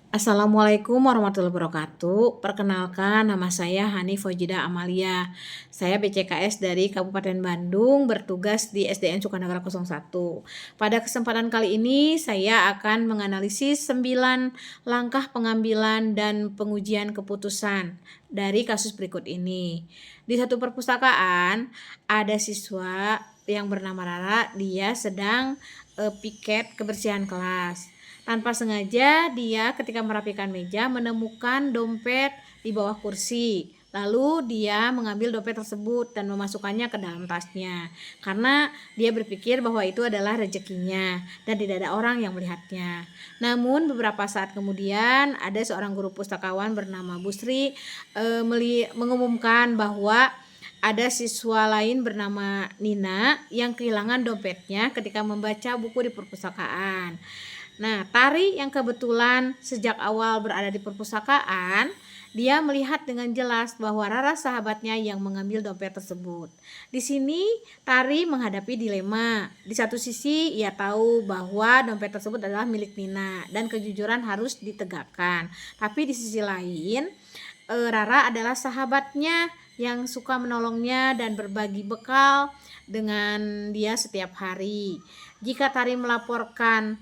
Assalamualaikum warahmatullahi wabarakatuh. Perkenalkan, nama saya Hani Fojida Amalia. Saya BCKS dari Kabupaten Bandung, bertugas di SDN Sukanagara 01. Pada kesempatan kali ini, saya akan menganalisis 9 langkah pengambilan dan pengujian keputusan dari kasus berikut ini. Di satu perpustakaan, ada siswa yang bernama Rara, dia sedang piket kebersihan kelas. Tanpa sengaja, dia ketika merapikan meja menemukan dompet di bawah kursi. Lalu dia mengambil dompet tersebut dan memasukkannya ke dalam tasnya. Karena dia berpikir bahwa itu adalah rezekinya dan tidak ada orang yang melihatnya. Namun beberapa saat kemudian ada seorang guru pustakawan bernama Busri mengumumkan bahwa ada siswa lain bernama Nina yang kehilangan dompetnya ketika membaca buku di perpustakaan. Nah, Tari yang kebetulan sejak awal berada di perpustakaan, dia melihat dengan jelas bahwa Rara sahabatnya yang mengambil dompet tersebut. Di sini Tari menghadapi dilema. Di satu sisi ia tahu bahwa dompet tersebut adalah milik Nina dan kejujuran harus ditegakkan. Tapi di sisi lain, Rara adalah sahabatnya yang suka menolongnya dan berbagi bekal dengan dia setiap hari. Jika Tari melaporkan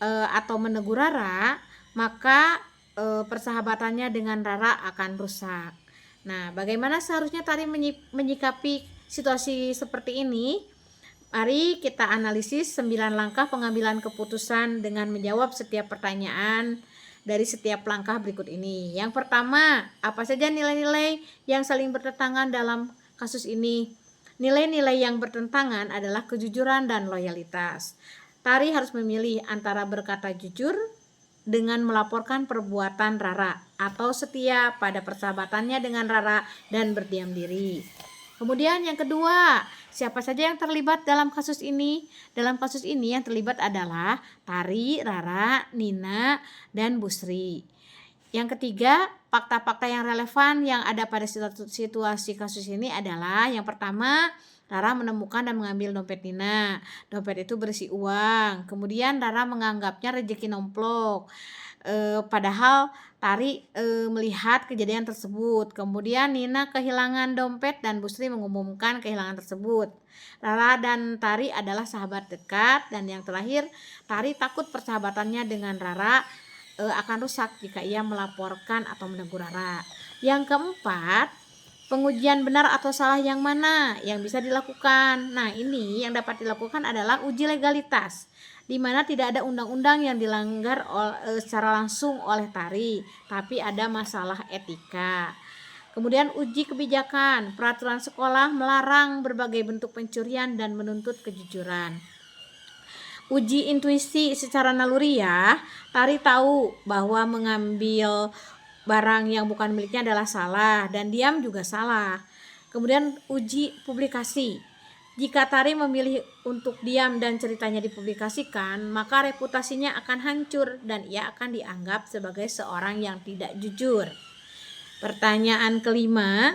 atau menegur Rara, maka persahabatannya dengan Rara akan rusak. Nah, bagaimana seharusnya Tari menyikapi situasi seperti ini? Mari kita analisis 9 langkah pengambilan keputusan dengan menjawab setiap pertanyaan dari setiap langkah berikut ini. Yang pertama, apa saja nilai-nilai yang saling bertentangan dalam kasus ini? Nilai-nilai yang bertentangan adalah kejujuran dan loyalitas. Tari harus memilih antara berkata jujur dengan melaporkan perbuatan Rara atau setia pada persahabatannya dengan Rara dan berdiam diri. Kemudian yang kedua, siapa saja yang terlibat dalam kasus ini? Dalam kasus ini yang terlibat adalah Tari, Rara, Nina, dan Busri. Yang ketiga, fakta-fakta yang relevan yang ada pada situasi kasus ini adalah yang pertama, Rara menemukan dan mengambil dompet Nina. Dompet itu berisi uang. Kemudian Rara menganggapnya rezeki nomplok. Padahal Tari melihat kejadian tersebut. Kemudian Nina kehilangan dompet dan Busri mengumumkan kehilangan tersebut. Rara dan Tari adalah sahabat dekat. Dan yang terakhir, Tari takut persahabatannya dengan Rara akan rusak jika ia melaporkan atau menegur Rara. Yang keempat, pengujian benar atau salah yang mana yang bisa dilakukan. Nah, ini yang dapat dilakukan adalah uji legalitas, di mana tidak ada undang-undang yang dilanggar secara langsung oleh Tari, tapi ada masalah etika. Kemudian uji kebijakan, peraturan sekolah melarang berbagai bentuk pencurian dan menuntut kejujuran. Uji intuisi secara naluriah, Tari tahu bahwa mengambil barang yang bukan miliknya adalah salah dan diam juga salah. Kemudian uji publikasi. Jika Tari memilih untuk diam dan ceritanya dipublikasikan, maka reputasinya akan hancur dan ia akan dianggap sebagai seorang yang tidak jujur. Pertanyaan kelima,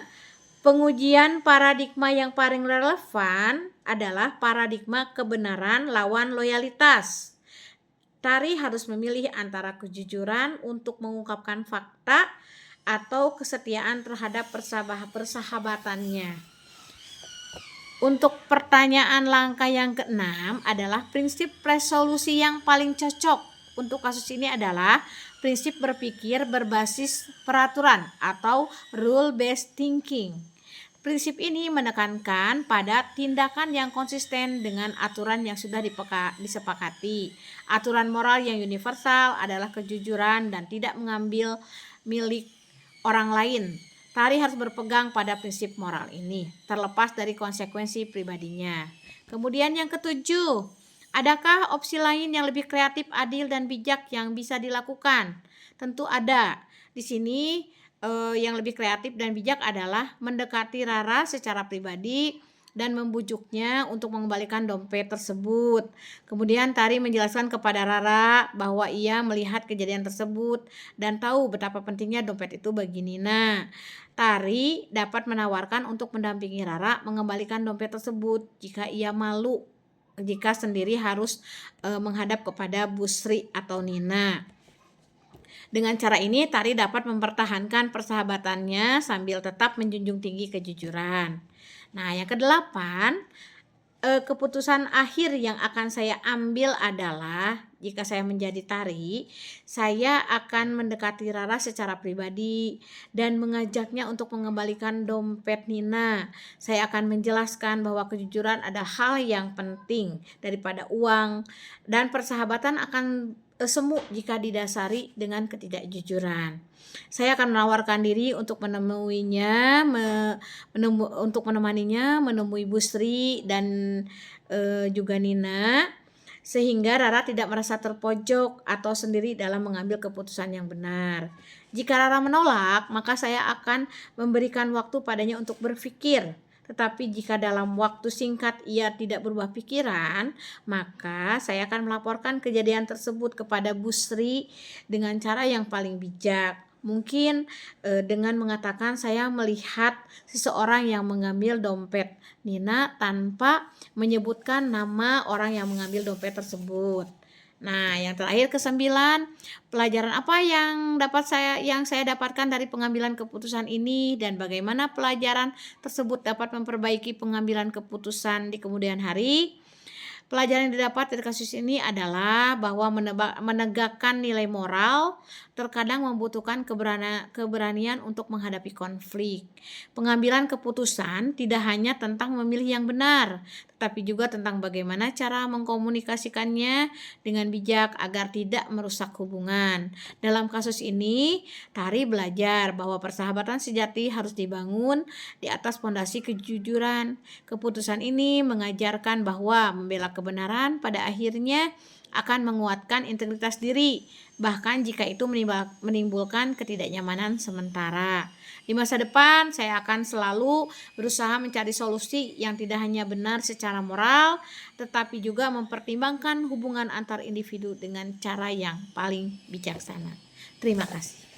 pengujian paradigma yang paling relevan adalah paradigma kebenaran lawan loyalitas. Tari harus memilih antara kejujuran untuk mengungkapkan fakta atau kesetiaan terhadap persahabatannya. Untuk pertanyaan langkah yang keenam adalah prinsip resolusi yang paling cocok untuk kasus ini adalah prinsip berpikir berbasis peraturan atau rule based thinking. Prinsip ini menekankan pada tindakan yang konsisten dengan aturan yang sudah disepakati. Aturan moral yang universal adalah kejujuran dan tidak mengambil milik orang lain. Tari harus berpegang pada prinsip moral ini, terlepas dari konsekuensi pribadinya. Kemudian yang ketujuh, adakah opsi lain yang lebih kreatif, adil, dan bijak yang bisa dilakukan? Tentu ada. Di sini yang lebih kreatif dan bijak adalah mendekati Rara secara pribadi dan membujuknya untuk mengembalikan dompet tersebut. Kemudian Tari menjelaskan kepada Rara bahwa ia melihat kejadian tersebut dan tahu betapa pentingnya dompet itu bagi Nina. Tari dapat menawarkan untuk mendampingi Rara mengembalikan dompet tersebut jika ia malu jika sendiri harus menghadap kepada Busri atau Nina. Dengan cara ini, Tari dapat mempertahankan persahabatannya sambil tetap menjunjung tinggi kejujuran. Nah, yang kedelapan, keputusan akhir yang akan saya ambil adalah jika saya menjadi Tari, saya akan mendekati Rara secara pribadi dan mengajaknya untuk mengembalikan dompet Nina. Saya akan menjelaskan bahwa kejujuran adalah hal yang penting daripada uang dan persahabatan akan semu jika didasari dengan ketidakjujuran. Saya akan menawarkan diri untuk menemuinya, untuk menemaninya menemui Bu Sri dan juga Nina, sehingga Rara tidak merasa terpojok atau sendiri dalam mengambil keputusan yang benar. Jika Rara menolak, maka saya akan memberikan waktu padanya untuk berpikir. Tetapi jika dalam waktu singkat ia tidak berubah pikiran, maka saya akan melaporkan kejadian tersebut kepada Bu Sri dengan cara yang paling bijak. Mungkin dengan mengatakan saya melihat seseorang yang mengambil dompet Nina tanpa menyebutkan nama orang yang mengambil dompet tersebut. Nah, yang terakhir kesembilan, pelajaran apa yang saya dapatkan dari pengambilan keputusan ini dan bagaimana pelajaran tersebut dapat memperbaiki pengambilan keputusan di kemudian hari. Pelajaran yang didapat dari kasus ini adalah bahwa menegakkan nilai moral terkadang membutuhkan keberanian untuk menghadapi konflik. Pengambilan keputusan tidak hanya tentang memilih yang benar, tetapi juga tentang bagaimana cara mengkomunikasikannya dengan bijak agar tidak merusak hubungan. Dalam kasus ini, Tari belajar bahwa persahabatan sejati harus dibangun di atas fondasi kejujuran. Keputusan ini mengajarkan bahwa membela kebenaran pada akhirnya akan menguatkan integritas diri, bahkan jika itu menimbulkan ketidaknyamanan sementara. Di masa depan, saya akan selalu berusaha mencari solusi yang tidak hanya benar secara moral, tetapi juga mempertimbangkan hubungan antar individu dengan cara yang paling bijaksana. Terima kasih.